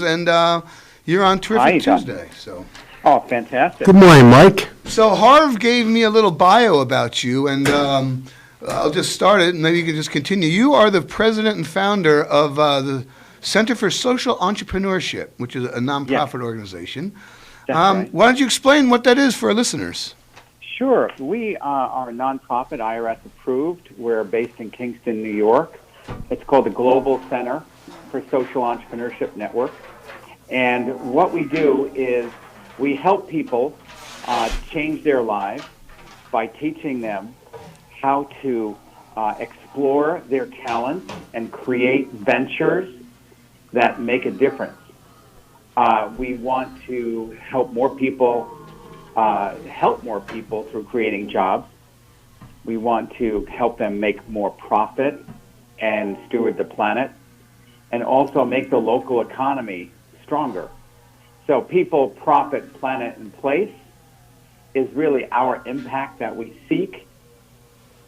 Williams, and you're on Terrific Tuesday. So. Oh, fantastic. Good morning, Mike. So Harv gave me a little bio about you, and I'll just start it, and maybe you can just continue. You are the president and founder of the Center for Social Entrepreneurship, which is a nonprofit organization. That's right. Why don't you explain what that is for our listeners? Sure. We are a nonprofit, IRS approved. We're based in Kingston, New York. It's called the Global Center for Social Entrepreneurship Network. And what we do is we help people change their lives by teaching them how to explore their talents and create ventures that make a difference. We want to help more people through creating jobs. We want to help them make more profit and steward the planet, and also make the local economy stronger. So people, profit, planet, and place is really our impact that we seek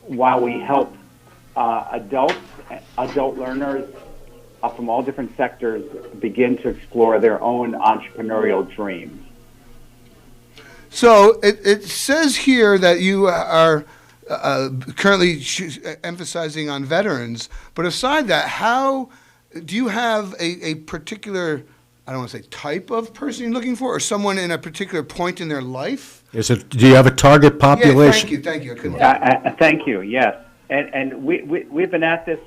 while we help adult learners from all different sectors begin to explore their own entrepreneurial dreams. So it says here that you are currently emphasizing on veterans, but aside that, how do you have a particular, I don't want to say type of person you're looking for, or someone in a particular point in their life? Do you have a target population? Yeah, thank you. Thank you, yes. And we've been at this,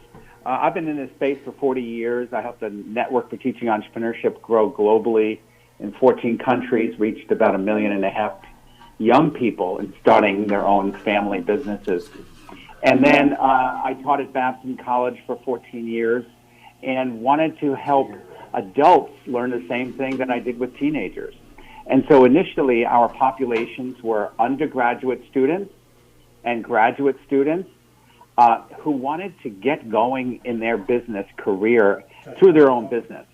I've been in this space for 40 years. I helped the Network for Teaching Entrepreneurship grow globally in 14 countries, reached about 1.5 million young people in starting their own family businesses. And then I taught at Babson College for 14 years and wanted to help adults learn the same thing that I did with teenagers. And so initially our populations were undergraduate students and graduate students who wanted to get going in their business career through their own business.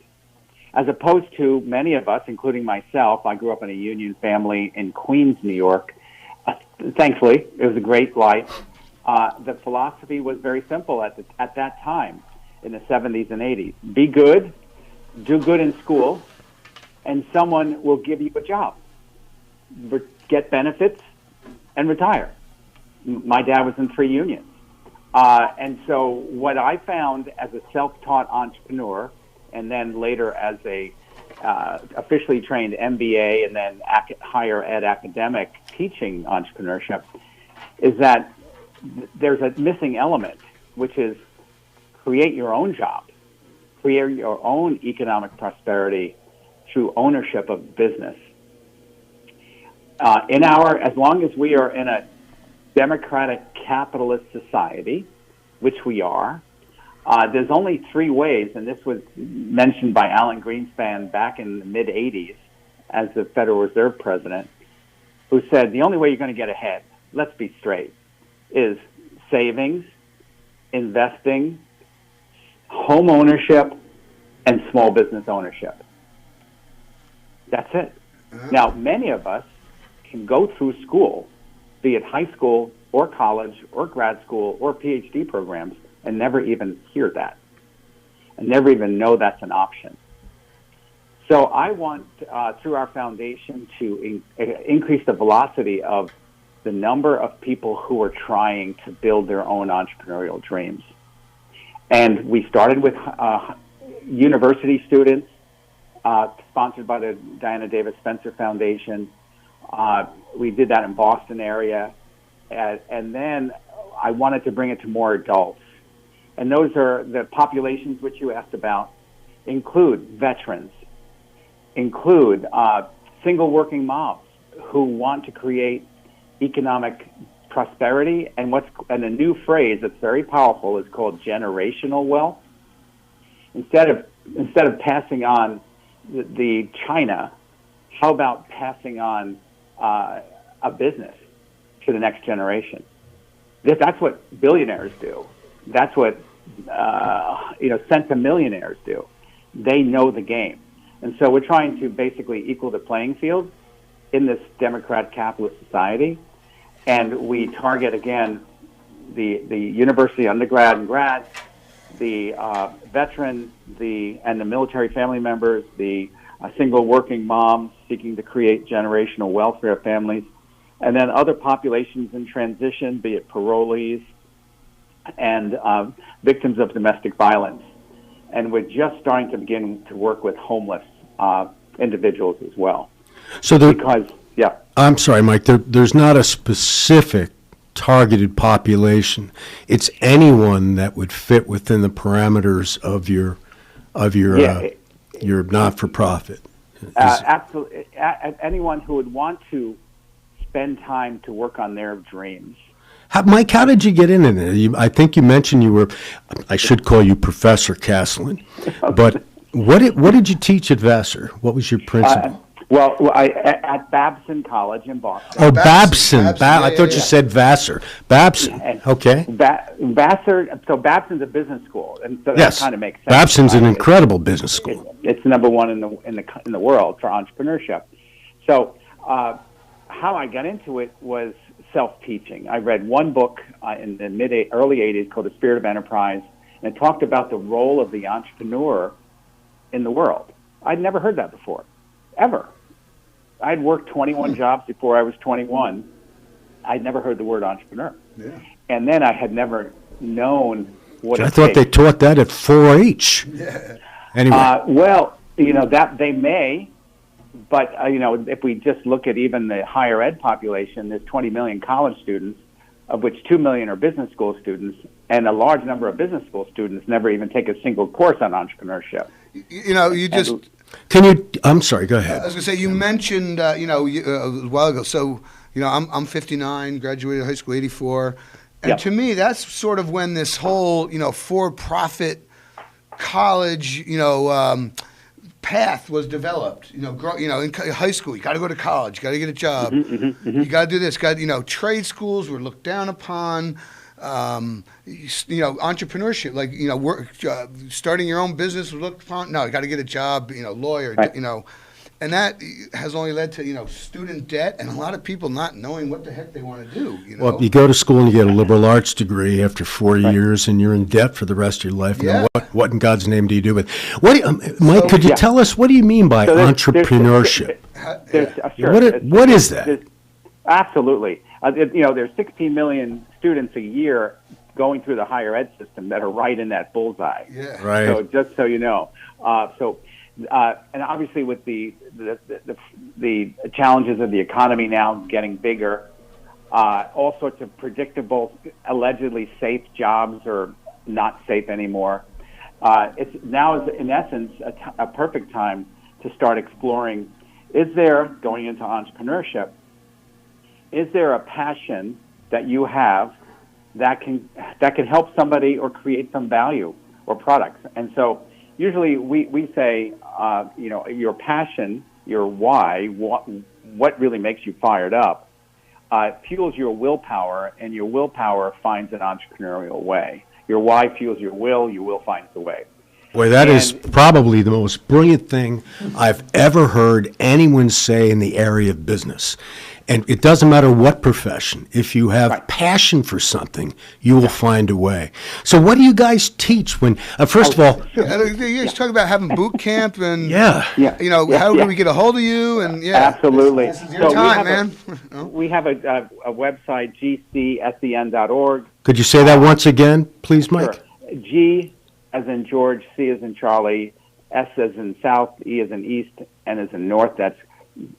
As opposed to many of us, including myself, I grew up in a union family in Queens, New York. Thankfully, it was a great life. The philosophy was very simple at that time in the 70s and 80s. Be good, do good in school, and someone will give you a job. Get benefits, and retire. My dad was in 3 unions. And so what I found as a self-taught entrepreneur, and then later as a officially trained MBA and then higher ed academic teaching entrepreneurship, is that there's a missing element, which is create your own job, create your own economic prosperity through ownership of business. As long as we are in a democratic capitalist society, which we are, there's only 3 ways, and this was mentioned by Alan Greenspan back in the mid-'80s as the Federal Reserve president, who said the only way you're going to get ahead, let's be straight, is savings, investing, home ownership, and small business ownership. That's it. Now, many of us can go through school, be it high school or college or grad school or PhD programs, and never even hear that, and never even know that's an option. So I want, through our foundation, to increase the velocity of the number of people who are trying to build their own entrepreneurial dreams. And we started with university students, sponsored by the Diana Davis Spencer Foundation. We did that in Boston area. And then I wanted to bring it to more adults. And those are the populations which you asked about, include veterans, include single working moms who want to create economic prosperity. And a new phrase that's very powerful is called generational wealth. Instead of passing on the China, how about passing on a business to the next generation? That's what billionaires do. That's what centimillionaires do. They know the game. And so we're trying to basically equal the playing field in this democrat capitalist society. And we target, again, the university undergrad and grad, the veterans, and the military family members, the single working moms seeking to create generational welfare families, and then other populations in transition, be it parolees and victims of domestic violence. And we're just starting to begin to work with homeless individuals as well. So Yeah. I'm sorry, Mike, there's not a specific targeted population. It's anyone that would fit within the parameters of your not-for-profit. Absolutely. Anyone who would want to spend time to work on their dreams. Mike, how did you get in it? I think you mentioned you were, I should call you Professor Caslin, but what did you teach at Vassar? What was your principal? At Babson College in Boston. Oh, Babson. I thought you said Vassar. Babson. Okay. Vassar. So Babson's a business school, and so yes, that kind of makes sense. Babson's an incredible business school. It's number one in the world for entrepreneurship. So how I got into it was self-teaching. I read one book in the early 80s called The Spirit of Enterprise, and it talked about the role of the entrepreneur in the world. I'd never heard that before, ever. I'd worked 21 jobs before I was 21. I'd never heard the word entrepreneur. Yeah. And then I had never known what I thought they taught that at 4-H. Yeah. Anyway. That they may, but, if we just look at even the higher ed population, there's 20 million college students, of which 2 million are business school students, and a large number of business school students never even take a single course on entrepreneurship. I'm sorry, go ahead. I was going to say, you mentioned, a while ago, so, I'm 59, graduated high school 84, and to me, that's sort of when this whole, for-profit college, path was developed. In high school, you got to go to college, you got to get a job, you got to do this. Trade schools were looked down upon. Entrepreneurship, work, starting your own business was looked upon. No, you got to get a job. Lawyer. Right. And that has only led to student debt and a lot of people not knowing what the heck they want to do. Well, you go to school and you get a liberal arts degree after 4 years, and you're in debt for the rest of your life. Yeah. What in God's name do you do with? Mike? Could you tell us, what do you mean by entrepreneurship? What is that? Absolutely. There's 16 million students a year going through the higher ed system that are right in that bullseye. Yeah. Right. So just so you know, and obviously with the challenges of the economy now getting bigger, all sorts of predictable, allegedly safe jobs are not safe anymore. It's now, in essence, a perfect time to start exploring: is there, going into entrepreneurship, is there a passion that you have that can help somebody or create some value or products? And so usually we say, your passion, your why, what really makes you fired up, fuels your willpower, and your willpower finds an entrepreneurial way. Your why fuels your will finds the way. Boy, that is probably the most brilliant thing I've ever heard anyone say in the area of business. And it doesn't matter what profession. If you have passion for something, you will find a way. So what do you guys teach when, first of all... You're talking about having boot camp and, how do we get a hold of you? And Absolutely. This is your time, man. We have a website, GCSEN.org. Could you say that once again, please, Mike? Sure. G as in George, C as in Charlie, S as in South, E as in East, N as in North. That's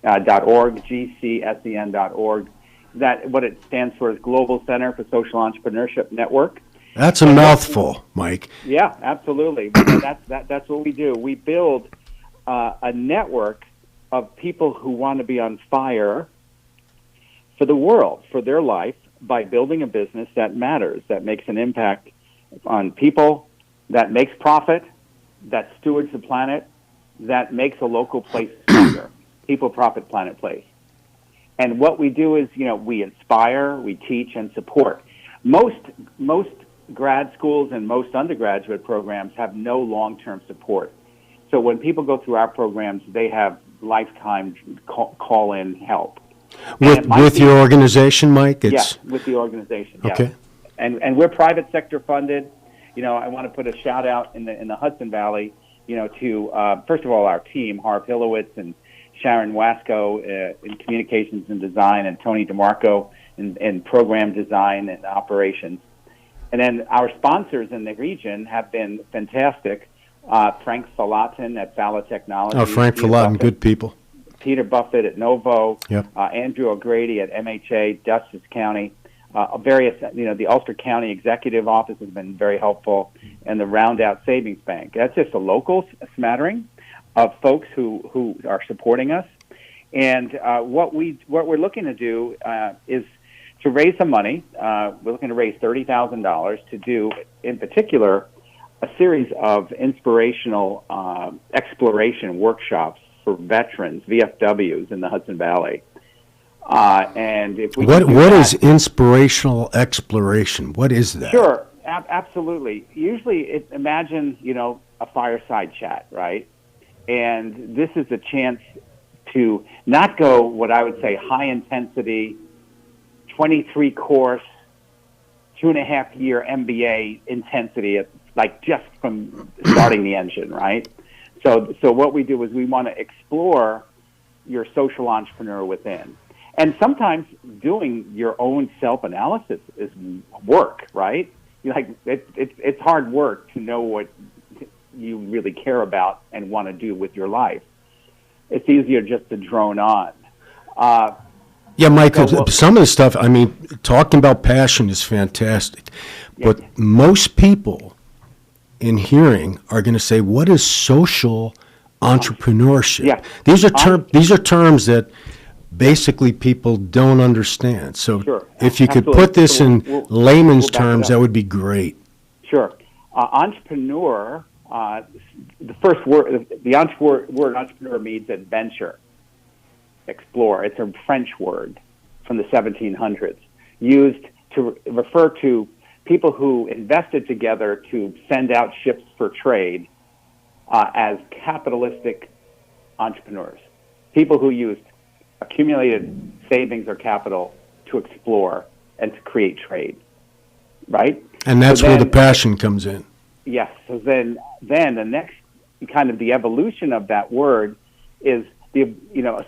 .org, GCSEN.org. That what it stands for is Global Center for Social Entrepreneurship Network. That's a mouthful, Mike. Yeah, absolutely. That's what we do. We build a network of people who want to be on fire for the world, for their life, by building a business that matters, that makes an impact on people, that makes profit, that stewards the planet, that makes a local place stronger. People, profit, planet, place. And what we do is, we inspire, we teach, and support. Most grad schools and most undergraduate programs have no long-term support. So when people go through our programs, they have lifetime call-in help. With your organization, Mike? Yes, with the organization. Okay. Yes. And we're private sector funded. I want to put a shout out in the Hudson Valley, to first of all our team, Harv Hilowitz and Sharon Wasco in communications and design, and Tony DeMarco in program design and operations. And then our sponsors in the region have been fantastic. Frank Salatin at Fala Technology. Oh, Frank Salatin, good people. Peter Buffett at Novo. Yep. Andrew O'Grady at MHA, Dutchess County. Various, the Ulster County Executive Office has been very helpful, and the Round Out Savings Bank. That's just a local smattering of folks who are supporting us. And what we're looking to do is to raise some money. We're looking to raise $30,000 to do, in particular, a series of inspirational exploration workshops for veterans, VFWs in the Hudson Valley. And if we what is inspirational exploration? What is that? Sure, absolutely. Usually, imagine a fireside chat, right? And this is a chance to not go what I would say high intensity, 23 course, 2.5 year MBA intensity, like just from starting the engine, right? So what we do is we want to explore your social entrepreneur within. And sometimes doing your own self-analysis is work, right? It's hard work to know what you really care about and want to do with your life. It's easier just to drone on. Yeah, Mike, some of the stuff, talking about passion is fantastic. But most people in hearing are going to say, what is social entrepreneurship? Yeah. These are terms that basically people don't understand. So Sure. if you could Absolutely. put this in layman's terms, that would be great. Sure. Entrepreneur, the first word, word entrepreneur means adventure, explore. It's a French word from the 1700s, used to refer to people who invested together to send out ships for trade as capitalistic entrepreneurs, people who used accumulated savings or capital to explore and to create trade, right? And that's where the passion comes in. Yes. So then the next kind of the evolution of that word is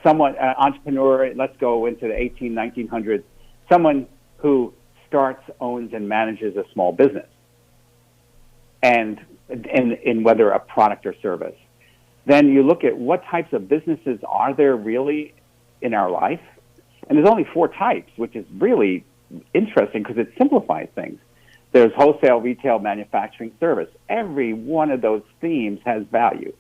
someone, entrepreneur, let's go into the 1900s, someone who starts, owns, and manages a small business, and in whether a product or service. Then you look at what types of businesses are there really in our life, and there's only 4 types, which is really interesting because it simplifies things. There's wholesale, retail, manufacturing, service. Every one of those themes has value.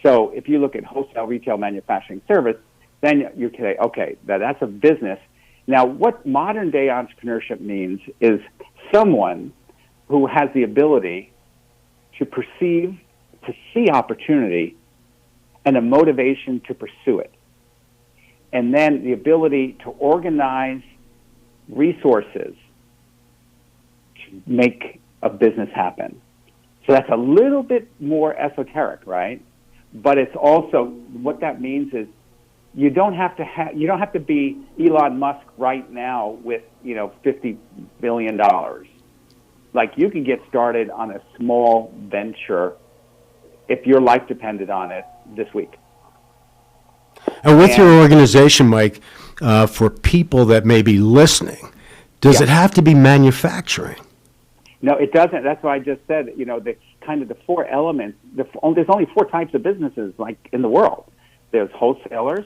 So if you look at wholesale, retail, manufacturing, service, then you can say, okay, that's a business. Now, what modern day entrepreneurship means is someone who has the ability to perceive, to see opportunity, and a motivation to pursue it. And then the ability to organize resources to make a business happen. So that's a little bit more esoteric, right? But it's also, what that means is you don't have to be Elon Musk right now with, $50 billion. Like, you can get started on a small venture if your life depended on it this week. And with your organization, Mike, for people that may be listening, does it have to be manufacturing? No, it doesn't. That's why I just said, the kind of the 4 elements. There's only 4 types of businesses like in the world. There's wholesalers,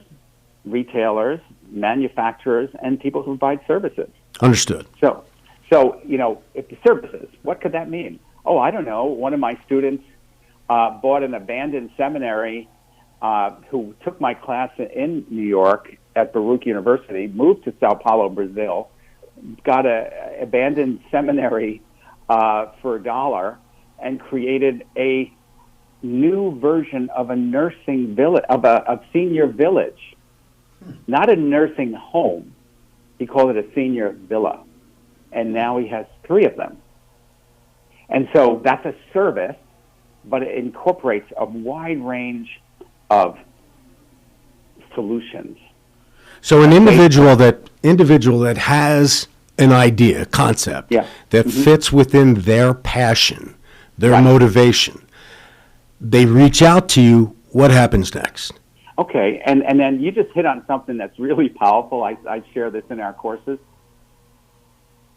retailers, manufacturers, and people who provide services. Understood. So if the services, what could that mean? Oh, I don't know. One of my students bought an abandoned seminary who took my class in New York at Baruch University, moved to Sao Paulo, Brazil, got an abandoned seminary for $1, and created a new version of a nursing village, of a senior village, not a nursing home. He called it a senior villa, and now he has 3 of them. And so that's a service, but it incorporates a wide range of solutions. So an individual that has an idea, a concept Yeah. that fits within their passion, their Right. motivation. They reach out to you. What happens next? Okay, and then you just hit on something that's really powerful. I share this in our courses.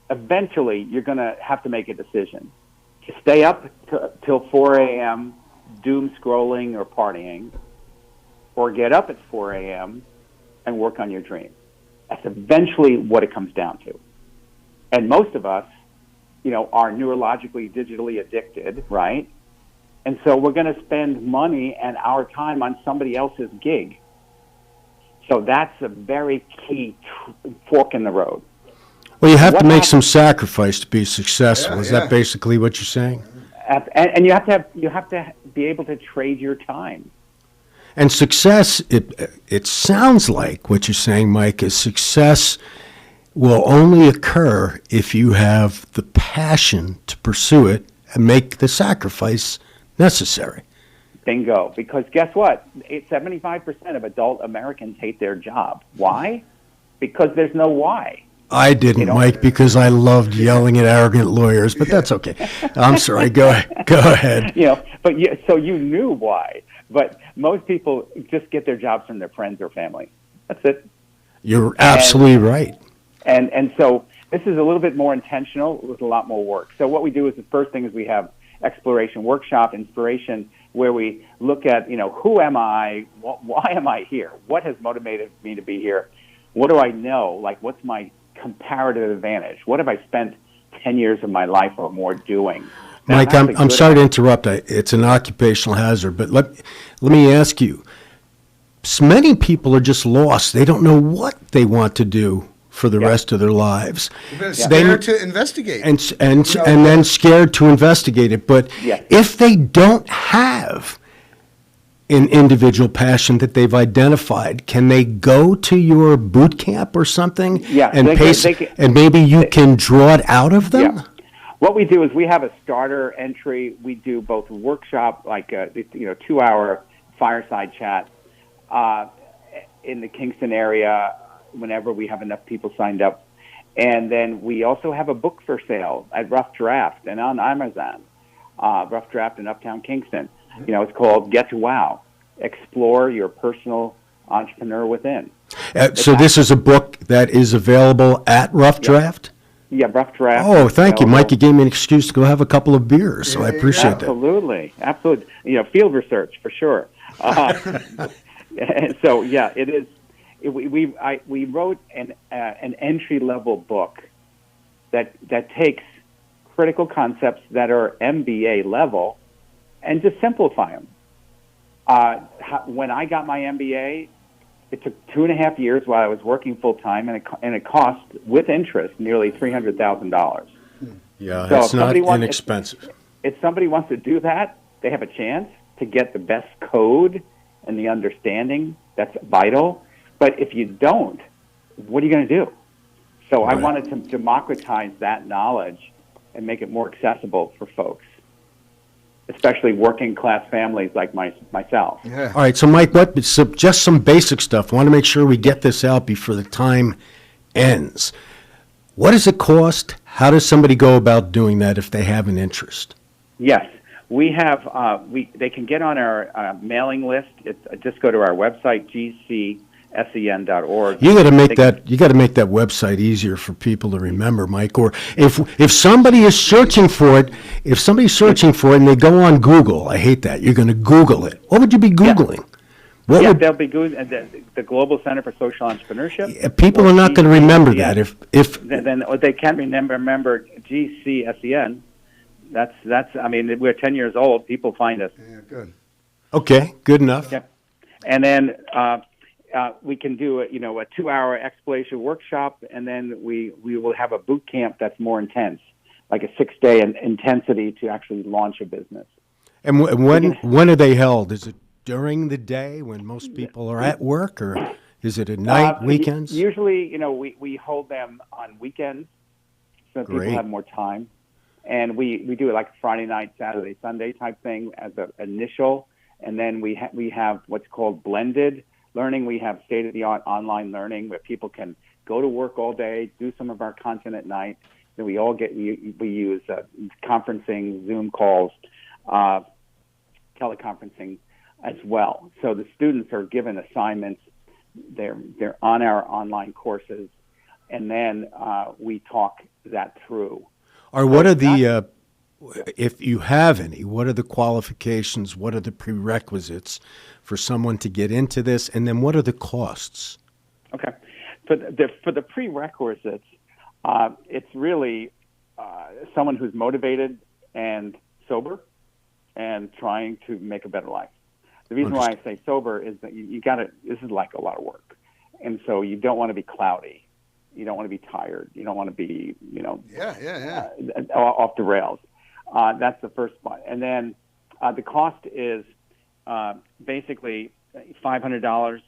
Eventually, you're going to have to make a decision. To stay up till 4 a.m. doom scrolling or partying, or get up at 4 a.m. and work on your dream. That's eventually what it comes down to. And most of us, are neurologically, digitally addicted, right? And so we're going to spend money and our time on somebody else's gig. So that's a very key fork in the road. Well, you have What to make happens- some sacrifice to be successful. Yeah, Is yeah. that basically what you're saying? And you have to be able to trade your time. And success, it sounds like what you're saying, Mike, is success will only occur if you have the passion to pursue it and make the sacrifice necessary. Bingo. Because guess what? 75% of adult Americans hate their job. Why? Because there's no why. I didn't, Mike, because I loved yelling at arrogant lawyers, but that's okay. I'm sorry. Go ahead. So you knew why. But most people just get their jobs from their friends or family. That's it. You're absolutely right. And so this is a little bit more intentional with a lot more work. So what we do is the first thing is we have exploration workshop, inspiration, where we look at, who am I? Why am I here? What has motivated me to be here? What do I know? Like, what's my comparative advantage? What have I spent 10 years of my life or more doing? Mike, I'm sorry to interrupt. It's an occupational hazard, but let me ask you. Many people are just lost. They don't know what they want to do for the rest of their lives. They're scared to investigate. And then scared to investigate it. But Yes. if they don't have an individual passion that they've identified, can they go to your boot camp or something? Yeah, And they can- and maybe you can draw it out of them? Yeah. What we do is we have a starter entry. We do both a workshop, like a 2-hour fireside chat in the Kingston area whenever we have enough people signed up. And then we also have a book for sale at Rough Draft and on Amazon, Rough Draft in Uptown Kingston. It's called Get to Wow, Explore Your Personal Entrepreneur Within. So this is a book that is available at Rough Draft? Yeah, Rough Draft. Oh, thank you, Mike. You gave me an excuse to go have a couple of beers, so I appreciate that. Absolutely. Field research for sure. And so, yeah, it is. We wrote an entry level book that takes critical concepts that are MBA level and just simplify them. When I got my MBA, it took 2.5 years while I was working full time, and it cost with interest nearly $300,000. Yeah, So it's not inexpensive. If somebody wants to do that, they have a chance to get the best code and the understanding that's vital. But if you don't, what are you going to do? So I wanted to democratize that knowledge and make it more accessible for folks, especially working class families like myself. Yeah. All right, so Mike, just some basic stuff. I want to make sure we get this out before the time ends. What does it cost? How does somebody go about doing that if they have an interest? Yes, we have. They can get on our mailing list. Just go to our website, GCSEN.org. You got to make that website easier for people to remember, Mike. Or if somebody is searching for it, and they go on Google, I hate that. You're going to Google it. What would you be Googling? They'll be good. The Global Center for Social Entrepreneurship. People are not going to remember that. Then they can remember GCSEN. That's. I mean, we're 10 years old. People find us. Yeah, good. Okay, good enough. Yep. And then we can do a 2-hour exploration workshop, and then we will have a boot camp that's more intense, like a 6-day intensity to actually launch a business. And when are they held? Is it during the day when most people are at work, or is it at night, weekends? Usually, we hold them on weekends so Great. people have more time. And we do it like Friday night, Saturday, Sunday type thing as an initial. And then we have what's called blended learning. We have state-of-the-art online learning where people can go to work all day, do some of our content at night. Then we use conferencing, Zoom calls, teleconferencing as well. So the students are given assignments. They're on our online courses, and then we talk that through. Or what are the, if you have any, what are the qualifications? What are the prerequisites for someone to get into this? And then what are the costs? Okay. For the prerequisites, it's really someone who's motivated and sober and trying to make a better life. The reason why I say sober is that this is like a lot of work. And so you don't want to be cloudy. You don't want to be tired. You don't want to be, off the rails. That's the first one. And then the cost is basically $500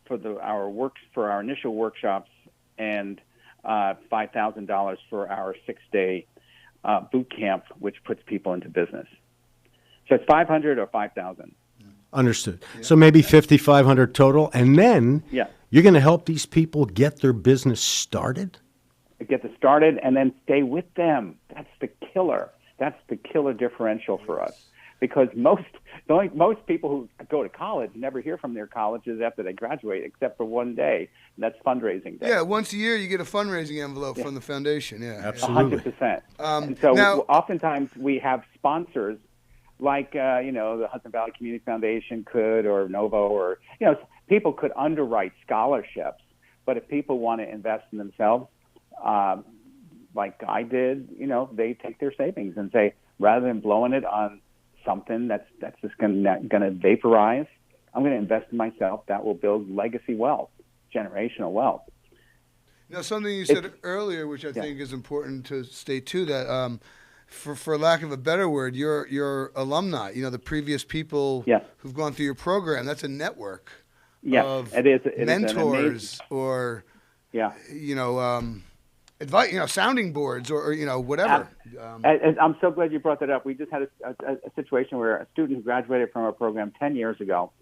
for our initial workshops and $5,000 for our 6-day boot camp, which puts people into business. So it's $500 or $5,000. Understood. Yeah. So maybe $5,500 total, and then you're going to help these people get their business started? Get it started and then stay with them. That's the killer. That's the killer differential for us. Because most people who go to college never hear from their colleges after they graduate, except for one day. And that's fundraising day. Yeah, once a year you get a fundraising envelope from the foundation. Yeah, absolutely. 100%. And so oftentimes we have sponsors like, the Hudson Valley Community Foundation could, or Novo, or, people could underwrite scholarships. But if people want to invest in themselves, like I did, they take their savings and say, rather than blowing it on something that's just going to vaporize, I'm going to invest in myself. That will build legacy wealth, generational wealth. Now, something you said earlier, which I think is important to state too, that for lack of a better word, your alumni, the previous people who've gone through your program, that's a network of mentors or advice, sounding boards or whatever. And I'm so glad you brought that up. We just had a situation where a student who graduated from our program 10 years ago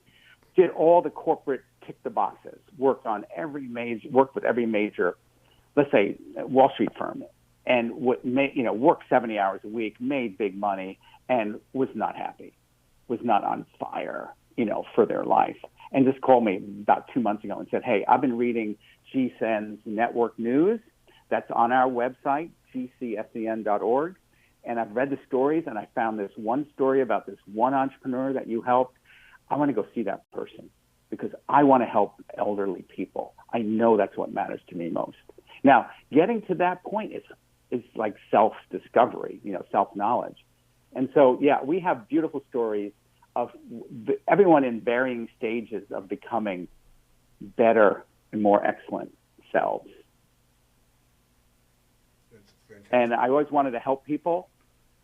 did all the corporate tick the boxes, worked with every major, let's say, Wall Street firm, and worked 70 hours a week, made big money, and was not happy, was not on fire, for their life, and just called me about 2 months ago and said, "Hey, I've been reading GCSEN's network news that's on our website, GCSEN.org, and I've read the stories, and I found this one story about this one entrepreneur that you helped. I want to go see that person because I want to help elderly people. I know that's what matters to me most." Now, getting to that point is like self-discovery, self-knowledge. And so, we have beautiful stories of everyone in varying stages of becoming better and more excellent selves. And I always wanted to help people,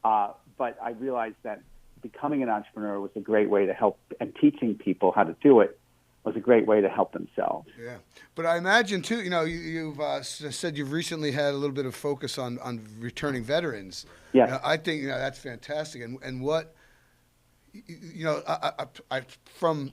but I realized that becoming an entrepreneur was a great way to help, and teaching people how to do it was a great way to help themselves. Yeah, but I imagine too, you've said you've recently had a little bit of focus on returning veterans. Yeah, I think that's fantastic. And what I from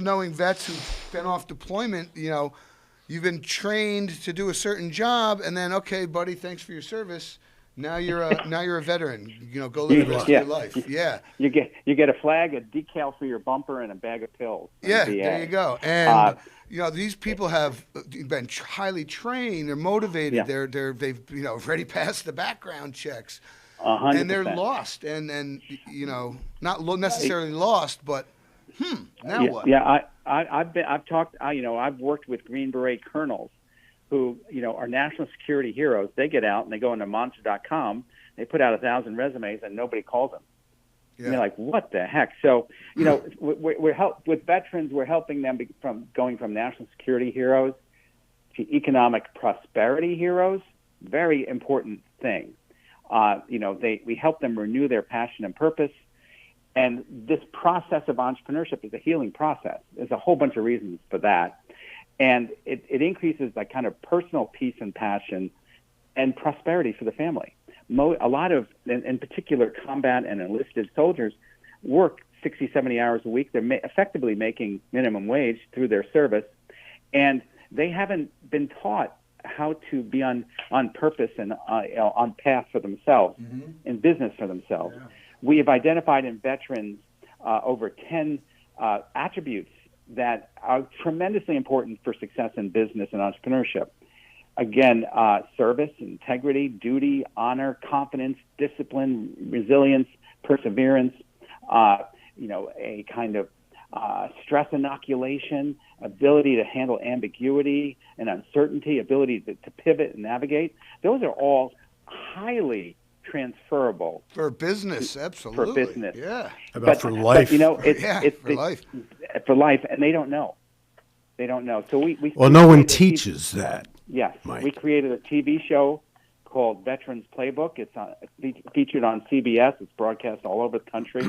knowing vets who've been off deployment, you've been trained to do a certain job, and then okay, buddy, thanks for your service. Now you're a veteran. Go live the rest of your life. Yeah. You get a flag, a decal for your bumper, and a bag of pills. Yeah, there you go. And these people have been highly trained. They're motivated. Yeah. They've already passed the background checks. 100%. And they're lost. And not necessarily lost, but now what? Yeah, I've worked with Green Beret colonels who, are national security heroes. They get out and they go into Monster.com. They put out 1,000 resumes and nobody calls them. Yeah. And they're like, what the heck? So, with veterans, we're helping them from going from national security heroes to economic prosperity heroes. Very important thing. We help them renew their passion and purpose. And this process of entrepreneurship is a healing process. There's a whole bunch of reasons for that. And it increases that kind of personal peace and passion and prosperity for the family. A lot of, in particular, combat and enlisted soldiers work 60, 70 hours a week. They're effectively making minimum wage through their service. And they haven't been taught how to be on purpose and on path for themselves, in business for themselves. Yeah. We have identified in veterans over 10 attributes that are tremendously important for success in business and entrepreneurship. Again, service, integrity, duty, honor, confidence, discipline, resilience, perseverance, a kind of stress inoculation, ability to handle ambiguity and uncertainty, ability to pivot and navigate. Those are all highly transferable for business. Absolutely, for business. Yeah, for life. But, it's for life. For life, and they don't know. They don't know. So we no one teaches that. Yes, Mike. We created a TV show called Veterans Playbook. It's featured on CBS. It's broadcast all over the country.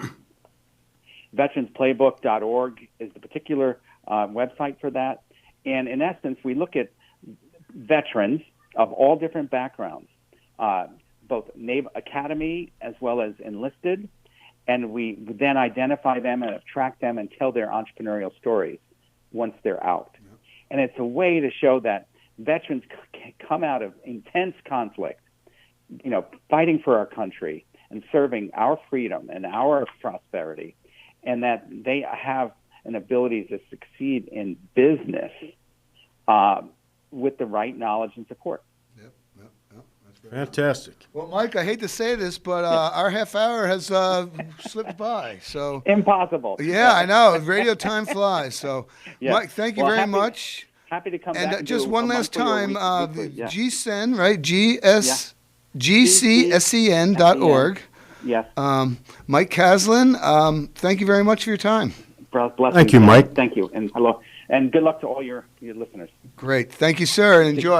veteransplaybook.org is the particular website for that. And in essence, we look at veterans of all different backgrounds, both Naval Academy as well as enlisted, and we then identify them and attract them and tell their entrepreneurial stories once they're out. Yep. And it's a way to show that veterans come out of intense conflict, fighting for our country and serving our freedom and our prosperity, and that they have an ability to succeed in business with the right knowledge and support. Yep. That's great. Fantastic. Well, Mike, I hate to say this, but our half hour has slipped by. So impossible. Yeah, I know. Radio time flies. So, yes. Mike, thank you very much. Happy to come and back. And just one last time, GCSEN, right? GCSEN.org. Yes. Mike Caslin, thank you very much for your time. Blessings. Thank you, Mike. Thank you, and hello, and good luck to all your listeners. Great. Thank you, sir, and enjoy.